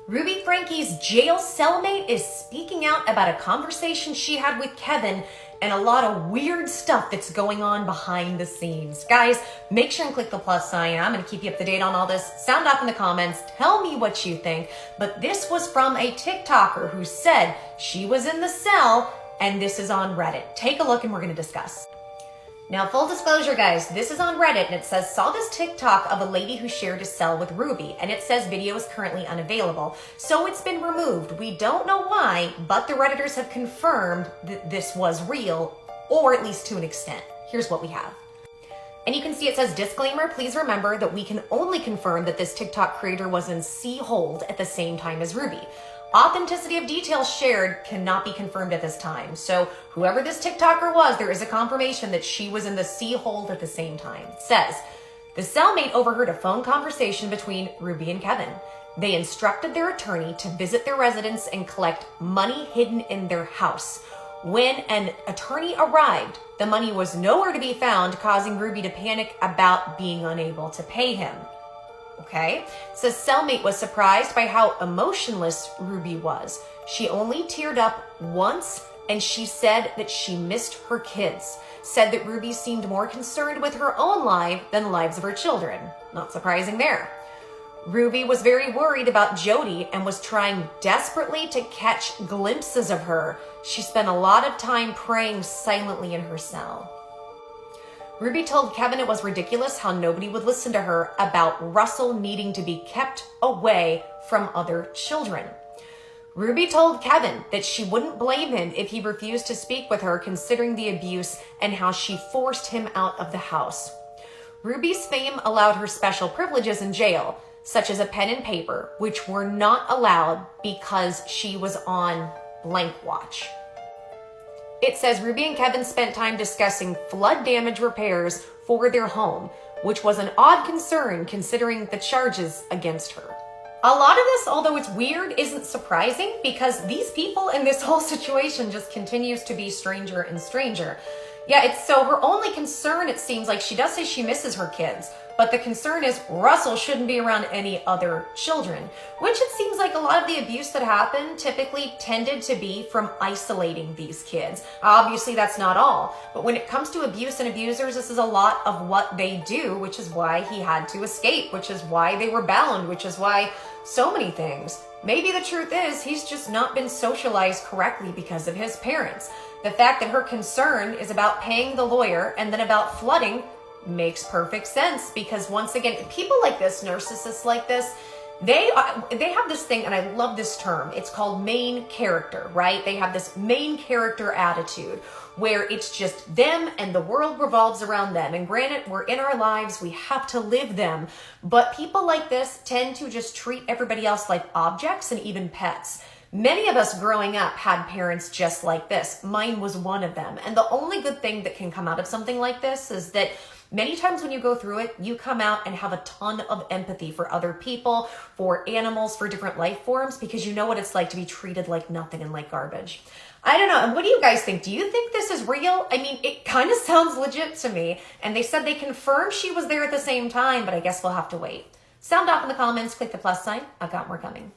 Ruby Franke's jail cellmate is speaking out about a conversation she had with Kevin and a lot of weird stuff that's going on behind the scenes. Guys, make sure and click the plus sign. I'm going to keep you up to date on all this. Sound off in the comments. Tell me what you think. But this was from a TikToker who said she was in the cell, and this is on Reddit. Take a look and we're going to discuss. Now, full disclosure, guys, this is on Reddit, and it says, saw this TikTok of a lady who shared a cell with Ruby, and it says video is currently unavailable, so it's been removed. We don't know why, but the Redditors have confirmed that this was real, or at least to an extent. Here's what we have. And you can see it says, disclaimer, please remember that we can only confirm that this TikTok creator was in C hold at the same time as Ruby. Authenticity of details shared cannot be confirmed at this time. So whoever this TikToker was, there is a confirmation that she was in the C hold at the same time. It says, the cellmate overheard a phone conversation between Ruby and Kevin. They instructed their attorney to visit their residence and collect money hidden in their house. When an attorney arrived, the money was nowhere to be found, causing Ruby to panic about being unable to pay him. Okay, so cellmate was surprised by how emotionless Ruby was. She only teared up once, and she said that she missed her kids. Said that Ruby seemed more concerned with her own life than the lives of her children. Not surprising there. Ruby was very worried about Jodi and was trying desperately to catch glimpses of her. She spent a lot of time praying silently in her cell. Ruby told Kevin it was ridiculous how nobody would listen to her about Russell needing to be kept away from other children. Ruby told Kevin that she wouldn't blame him if he refused to speak with her, considering the abuse and how she forced him out of the house. Ruby's fame allowed her special privileges in jail, such as a pen and paper, which were not allowed because she was on blank watch. It says Ruby and Kevin spent time discussing flood damage repairs for their home, which was an odd concern considering the charges against her. A lot of this, although it's weird, isn't surprising because these people in this whole situation just continues to be stranger and stranger. Yeah, it's so her only concern, it seems like she does say she misses her kids, but the concern is Russell shouldn't be around any other children, which it seems like a lot of the abuse that happened typically tended to be from isolating these kids. Obviously, that's not all, but when it comes to abuse and abusers, this is a lot of what they do, which is why he had to escape, which is why they were bound, which is why so many things. Maybe the truth is he's just not been socialized correctly because of his parents. The fact that her concern is about paying the lawyer and then about flooding makes perfect sense because, once again, people like this, narcissists like this, they have this thing, and I love this term. It's called main character, right? They have this main character attitude where it's just them and the world revolves around them. And granted, we're in our lives, we have to live them. But people like this tend to just treat everybody else like objects and even pets. Many of us growing up had parents just like this. Mine was one of them. And the only good thing that can come out of something like this is that many times when you go through it, you come out and have a ton of empathy for other people, for animals, for different life forms, because you know what it's like to be treated like nothing and like garbage. I don't know. And what do you guys think? Do you think this is real? I mean, it kind of sounds legit to me. And they said they confirmed she was there at the same time, but I guess we'll have to wait. Sound off in the comments. Click the plus sign. I've got more coming.